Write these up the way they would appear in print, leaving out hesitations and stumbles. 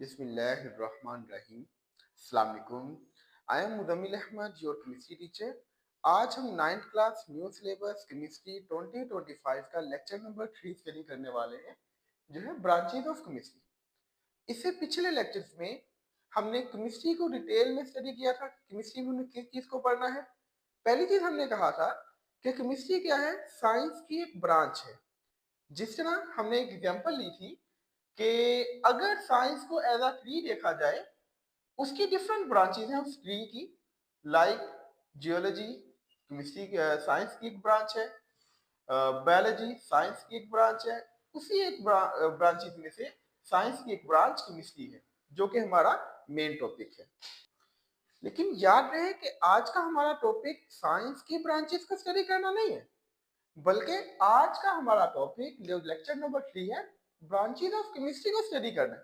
बिस्मिल्लाहिर्रहमानिर्रहीम। अस्सलाम वालेकुम। I am Mudammil Ahmed, your chemistry teacher. आज हम 9th class new syllabus chemistry 2025 का लेक्चर नंबर 3 स्टडी करने वाले हैं, जो है ब्रांचेज ऑफ केमिस्ट्री। इससे पिछले लेक्चर्स में हमने केमिस्ट्री को डिटेल में स्टडी किया था। केमिस्ट्री में किस चीज को पढ़ना है? पहली चीज हमने कहा था कि केमिस्ट्री क्या है, साइंस की एक ब्रांच है। जिस तरह हमने एक एग्जांपल ली थी कि अगर साइंस को एज अ ट्री देखा जाए, उसकी डिफरेंट ब्रांचेज हैं उस ट्री की। लाइक जियोलॉजी केमिस्ट्री साइंस की एक ब्रांच है, बायोलॉजी साइंस की एक ब्रांच है। उसी एक ब्रांचेज में से साइंस की एक ब्रांच केमिस्ट्री है, जो कि हमारा मेन टॉपिक है। लेकिन याद रहे कि आज का हमारा टॉपिक साइंस की ब्रांचेस को स्टडी करना नहीं है, बल्कि आज का हमारा टॉपिक जो लेक्चर नंबर 3 है, ब्रांचेज ऑफ केमिस्ट्री को स्टडी करना है।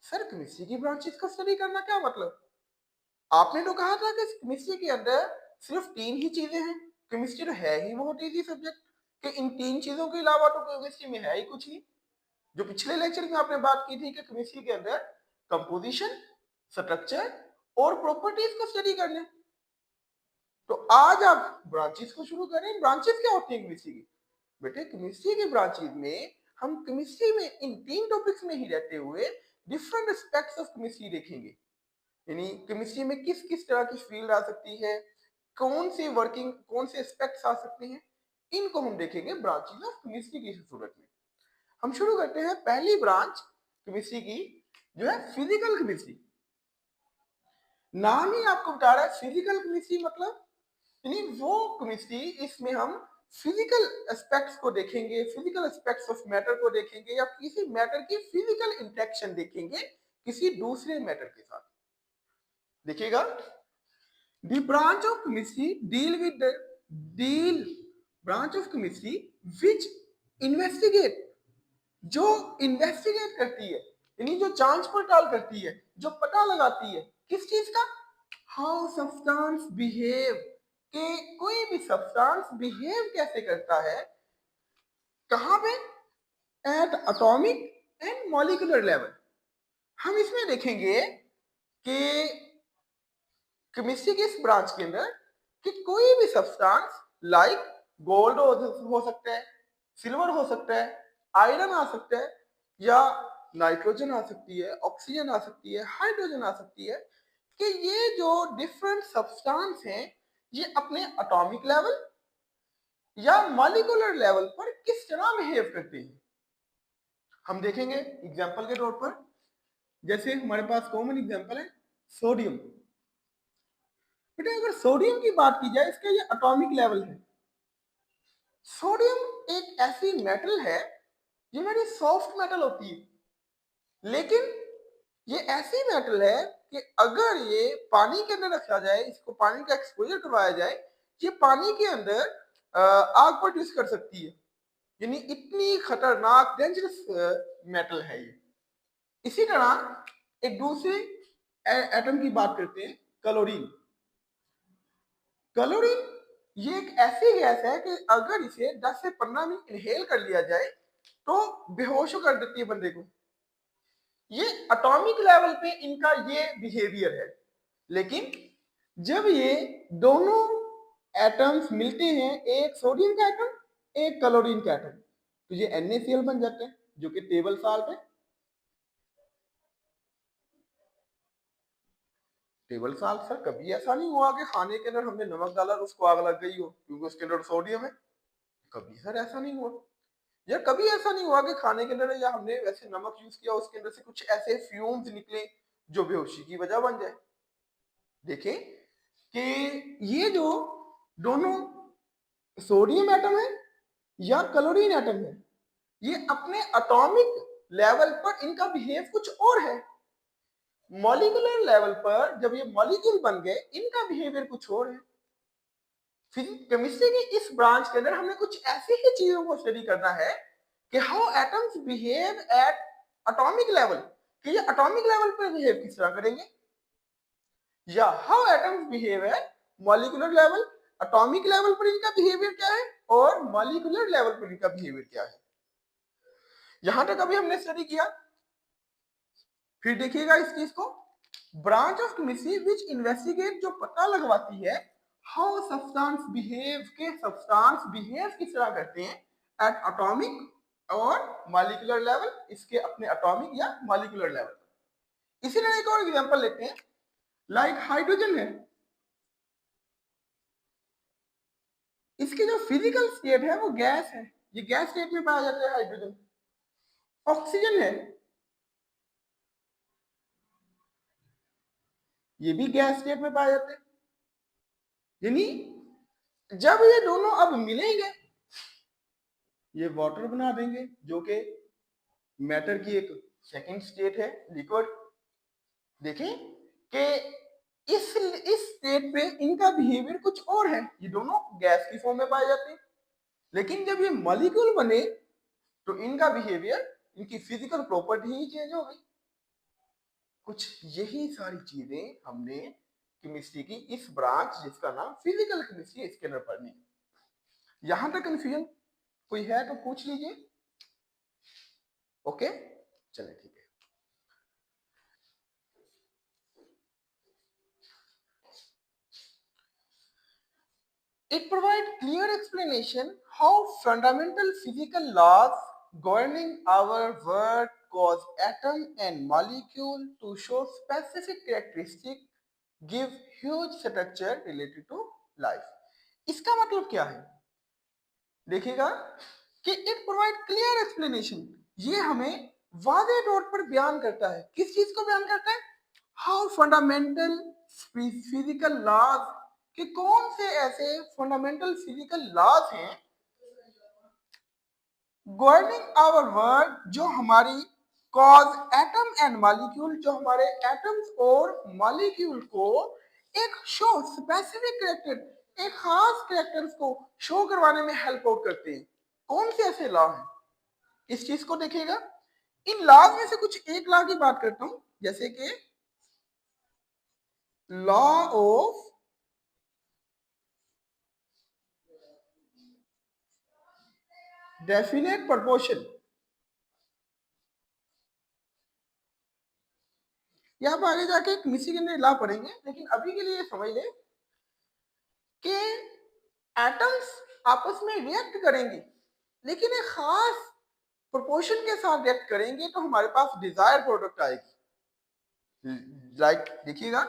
सर, केमिस्ट्री की ब्रांचेस को स्टडी करना क्या मतलब? आपने तो कहा था कि केमिस्ट्री के अंदर सिर्फ 3 ही चीजें हैं। केमिस्ट्री तो है ही बहुत इजी सब्जेक्ट कि इन 3 चीजों के अलावा तो केमिस्ट्री में है ही कुछ नहीं। जो पिछले लेक्चर में आपने बात की थी कि केमिस्ट्री के अंदर कंपोजिशन, स्ट्रक्चर और प्रॉपर्टीज को स्टडी करना है। तो आज आप ब्रांचेस को शुरू करें। ब्रांचेस क्या होती है केमिस्ट्री की? बेटे, केमिस्ट्री की ब्रांचेस में हम केमिस्ट्री में इन 3 टॉपिक्स में ही रहते हुए डिफरेंट एस्पेक्ट्स ऑफ केमिस्ट्री देखेंगे। यानी केमिस्ट्री में किस किस तरह की फील्ड आ सकती है, कौन सी वर्किंग, कौन से एस्पेक्ट्स आ सकते हैं, इनको हम देखेंगे ब्रांचेस ऑफ केमिस्ट्री की सूरत में। हम शुरू करते हैं पहली ब्रांच केमिस्ट्री की, जो है फिजिकल केमिस्ट्री। नाम ही आपको बता रहा है फिजिकल केमिस्ट्री मतलब, यानी वो केमिस्ट्री इसमें हम फिजिकल एस्पेक्ट्स को देखेंगे, फिजिकल एस्पेक्ट्स ऑफ मैटर को देखेंगे, या किसी मैटर की फिजिकल इंटरेक्शन देखेंगे किसी दूसरे मैटर के साथ। देखिएगा, the branch of chemistry branch of chemistry which investigate, जो इन्वेस्टिगेट करती है, यानी जो जांच पड़ताल करती है, जो पता लगाती है किस चीज का, हाउ सब्सटेंस बिहेव, कि कोई भी सब्सटेंस बिहेव कैसे करता है, कहां पे, at atomic and molecular level. हम इसमें देखेंगे कि केमिस्ट्री के इस ब्रांच के अंदर कि कोई भी सब्सटेंस लाइक गोल्ड हो सकता है, सिल्वर हो सकता है, आयरन आ सकता है, या नाइट्रोजन आ सकती है, ऑक्सीजन आ सकती है, हाइड्रोजन आ सकती है, कि ये जो डिफरेंट सब्सटेंस हैं, ये अपने एटॉमिक लेवल या मॉलिक्यूलर लेवल पर किस तरह बिहेव करते हैं। हम देखेंगे एग्जांपल के तौर पर, जैसे हमारे पास कॉमन एग्जांपल है सोडियम। बेटा, अगर सोडियम की बात की जाए, इसका ये एटॉमिक लेवल है। सोडियम एक ऐसी मेटल है, ये वेरी सॉफ्ट मेटल होती है, लेकिन ये ऐसी मेटल है कि अगर ये पानी के अंदर रखा जाए, इसको पानी का एक्सपोजर करवाया जाए, ये पानी के अंदर आग प्रोड्यूस कर सकती है। यानी इतनी खतरनाक डेंजरस मेटल है ये। इसी तरह एक दूसरे एटम की बात करते हैं, क्लोरीन। क्लोरीन ये एक ऐसी गैस है कि अगर इसे 10 से 15 मिनट इनहेल कर लिया जाए तो बेहोश कर देती है बंदे को। ये एटॉमिक लेवल पे इनका ये बिहेवियर है। लेकिन जब ये दोनों एटम्स मिलते हैं, एक सोडियम का एटम, एक क्लोरीन का एटम, तो ये NaCl बन जाते हैं, जो कि टेबल साल्ट है। टेबल साल्ट सर, कभी ऐसा नहीं हुआ कि खाने के अंदर हमने नमक डाला और उसको आग लग गई हो क्योंकि उसके अंदर सोडियम है? कभी सर ऐसा नहीं हुआ। या कभी ऐसा नहीं हुआ कि खाने के अंदर या हमने वैसे नमक यूज किया, उसके अंदर से कुछ ऐसे फ्यूम्स निकले जो बेहोशी की वजह बन जाए। देखें कि ये जो दोनों सोडियम एटम है या क्लोरीन एटम है, ये अपने एटॉमिक लेवल पर इनका बिहेव कुछ और है। मॉलिक्यूलर लेवल पर जब ये मॉलिक्यूल बन गए, इनका बिहेवियर कुछ और है। केमिस्ट्री की इस ब्रांच के अंदर हमने कुछ ऐसी ही चीजों को स्टडी करना है कि how atoms behave at atomic level, कि ये एटॉमिक लेवल पर बिहेव किस तरह करेंगे, या how atoms behave at molecular level. Atomic level पर इनका बिहेवियर क्या है और मॉलिक्यूलर लेवल पर इनका बिहेवियर क्या है। यहां तक अभी हमने स्टडी किया। फिर देखिएगा इस चीज को, branch of chemistry which investigate, जो पता लगवाती है हाउ सब्सटेंस बिहेव, के सब्सटेंस बिहेव किस तरह करते हैं एट एटॉमिक और मॉलिक्यूलर लेवल, इसके अपने एटॉमिक या मॉलिक्यूलर लेवल। इसी तरह एक और एग्जांपल लेते हैं, लाइक हाइड्रोजन है, इसकी जो फिजिकल स्टेट है वो गैस है, ये गैस स्टेट में पाया जाता है हाइड्रोजन। ऑक्सीजन है, ये भी गैस स्टेट में पाया जाता है। यानी जब ये दोनों अब मिलेंगे ये वाटर बना देंगे, जो कि मैटर की एक सेकंड स्टेट है, लिक्विड। देखें कि इस स्टेट पे इनका बिहेवियर कुछ और है, ये दोनों गैस की फॉर्म में पाए जाते हैं, लेकिन जब ये मॉलिक्यूल बने तो इनका बिहेवियर, इनकी फिजिकल प्रॉपर्टी ही चेंज हो गई। कुछ यही सारी चीजें हमने केमिस्ट्री की इस ब्रांच जिसका नाम फिजिकल केमिस्ट्री, इसके अंदर पढ़नी है। यहां तक कंफ्यूजन कोई है तो पूछ लीजिए। ओके, चले ठीक है। It provides clear explanation how fundamental physical laws governing our world cause atom and molecule to show specific characteristic, give huge structure related to life। इसका मतलब क्या है? देखिएगा कि इट प्रोवाइड क्लियर एक्सप्लेनेशन, ये हमें वाज़ेह तौर पर बयान करता है। किस चीज को बयान करता है? हाउ फंडामेंटल फिजिकल लॉज, कि कौन से ऐसे फंडामेंटल फिजिकल लॉज हैं गवर्निंग आवर वर्ल्ड, जो हमारी कॉज एटम एंड मॉलिक्यूल, जो हमारे एटम्स और मॉलिक्यूल को एक शो स्पेसिफिक कैरेक्टर, एक खास कैरेक्टर्स को शो करवाने में हेल्प आउट करते हैं। कौन से ऐसे लॉ हैं? इस चीज को देखिएगा। इन लॉज में से कुछ एक लॉ की बात करता हूं, जैसे कि लॉ ऑफ डेफिनेट प्रोपोर्शन। ये आप आगे जाके किसी के अंदर लॉ पढ़ेंगे, लेकिन अभी के लिए समझ लें कि एटम्स आपस में रिएक्ट करेंगे, लेकिन एक खास प्रोपोर्शन के साथ रिएक्ट करेंगे तो हमारे पास डिजायर प्रोडक्ट आएगी। लाइक देखिएगा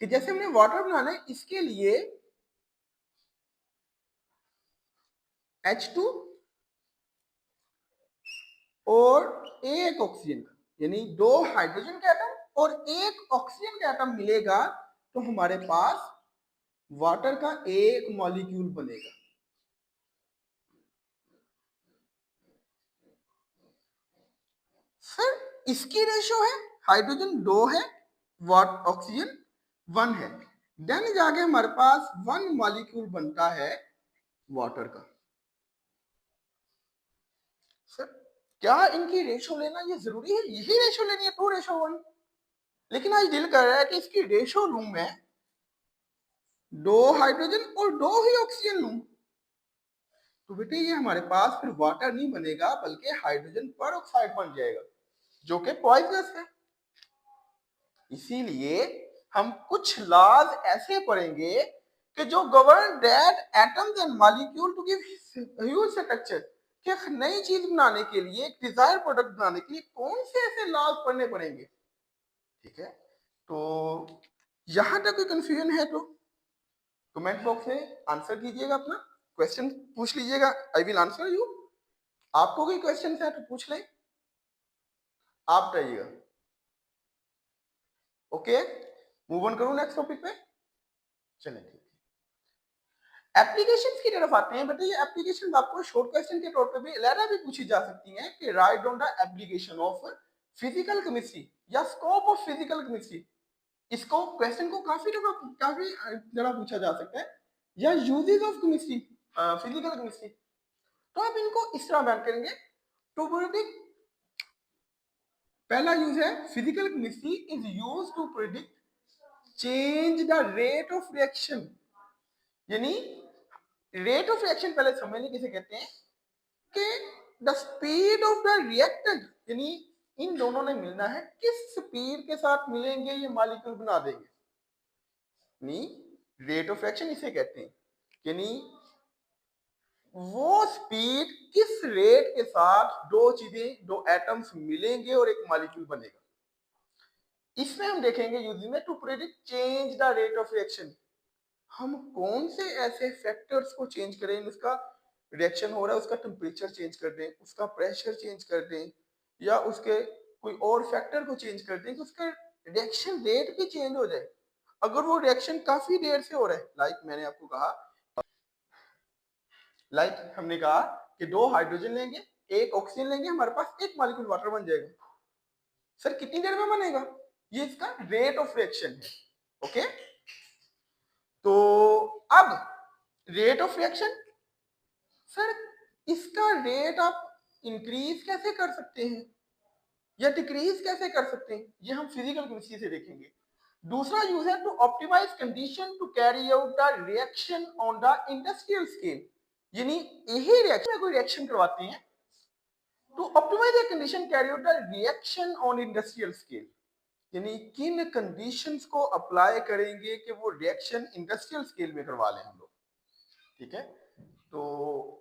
कि जैसे हमने वाटर बनाना है, इसके लिए H2 और एक ऑक्सीजन का, यानी दो हाइड्रोजन के एटम और एक ऑक्सीजन का एटम मिलेगा तो हमारे पास वाटर का एक मॉलिक्यूल बनेगा। सर इसकी रेशो है, हाइड्रोजन 2 है, ऑक्सीजन 1 है, देन जाके हमारे पास 1 मॉलिक्यूल बनता है वाटर का। सर क्या इनकी रेशो लेना ये जरूरी है? यही रेशो लेनी है 2:1, लेकिन आज दिल कर रहा है कि इसकी रेशो लूं मैं 2 हाइड्रोजन और 2 ही ऑक्सीजन लूं, तो बेटे ये हमारे पास फिर वाटर नहीं बनेगा बल्कि हाइड्रोजन पर ऑक्साइड बन जाएगा, जो कि पॉइजनस है। इसीलिए हम कुछ लॉज ऐसे पढ़ेंगे कि जो govern that atoms and molecule to give huge structure, कि एक नई चीज बनाने के लिए, एक डिजायर प्रोडक्ट बनाने के लिए कौन से ऐसे लॉज पढ़ने पड़ेंगे। ठीक है, तो यहां तक कोई कंफ्यूजन है तो कमेंट बॉक्स में आंसर कीजिएगा, अपना क्वेश्चन पूछ लीजिएगा, आई विल आंसर यू। आपको कोई क्वेश्चन है तो पूछ लें, आप बताइएगा। ओके, मूव ऑन करूं नेक्स्ट टॉपिक पे। चलें ठीक है, एप्लीकेशंस की तरफ आते हैं। बेटा ये एप्लीकेशन आपको शॉर्ट क्वेश्चन के तौर पे भी लेटर भी पूछी जा सकती हैं कि write down the application of physical chemistry या स्कोप ऑफ फिजिकल केमिस्ट्री। इसको क्वेश्चन को काफी जगह पूछा जा सकता है, या uses of chemistry, physical chemistry. तो आप इनको इस तरह बयान करेंगे। टू प्रेडिक्ट, पहला यूज है physical chemistry is used to predict change the rate of reaction, यानी रेट ऑफ रिएक्शन पहले समझ लें किसे कहते हैं, कि the speed of the reactant, यानी इन दोनों ने मिलना है, किस स्पीड के साथ मिलेंगे ये मॉलिक्यूल बना देंगे, यानी रेट ऑफ रिएक्शन इसे कहते हैं, यानी वो स्पीड किस रेट के साथ दो चीजें, दो एटम्स मिलेंगे और एक मॉलिक्यूल बनेगा। इसमें हम देखेंगे using to predict change the rate of reaction, हम कौन से ऐसे फैक्टर्स को चेंज करें, उसका रिएक्शन हो रहा है उसका टेम्परेचर चेंज कर दें, उसका प्रेशर चेंज कर दें, या उसके कोई और फैक्टर को चेंज कर दें कि उसका रिएक्शन रेट भी चेंज हो जाए। अगर वो रिएक्शन काफी देर से हो रहा है, मैंने आपको कहा, हमने कहा कि दो हाइड्रोजन लेंगे, एक ऑक्सीजन लेंगे, हमारे पास एक मॉलिक्यूल वाटर बन जाएगा। सर कितनी देर में बनेगा, ये इसका रेट ऑफ रिएक्शन है। ओके, तो अब रेट ऑफ रिएक्शन, सर इसका रेट आप इंक्रीज कैसे कर सकते हैं या डिक्रीज कैसे कर सकते हैं, ये हम फिजिकल केमिस्ट्री से देखेंगे। दूसरा यूज है to optimise condition to carry out the reaction on the industrial scale, यानी यही रिएक्शन में कोई रिएक्शन करवाते हैं to optimise the condition carry out the reaction on industrial scale, यानी किन कंडीशंस को अप्लाई करेंगे कि वो रिएक्शन इंडस्ट्रियल स्केल में करवा लें हम लोग। ठीक है, तो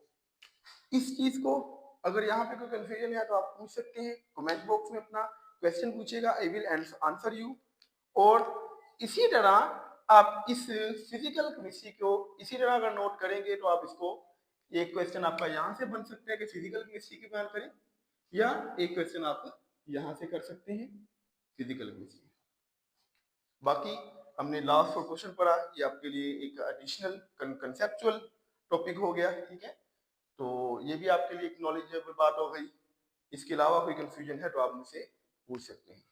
इस चीज को अगर यहाँ पे कोई कंफ्यूजन है तो आप पूछ सकते हैं, कमेंट बॉक्स में अपना क्वेश्चन पूछिएगा, आई विल आंसर यू। और इसी तरह आप इस फिजिकल केमिस्ट्री को इसी तरह अगर नोट करेंगे तो आप इसको, एक क्वेश्चन आपका यहाँ से बन सकता है कि फिजिकल केमिस्ट्री की बात करें, या एक क्वेश्चन आप यहाँ से कर सकते हैं फिजिकल केमिस्ट्री। बाकी हमने लास्ट और क्वेश्चन पढ़ा, ये आपके लिए एक एडिशनल कंसेप्चुअल टॉपिक हो गया। ठीक है, तो ये भी आपके लिए एक नॉलेजेबल बात हो गई। इसके अलावा कोई कंफ्यूजन है तो आप मुझसे पूछ सकते हैं।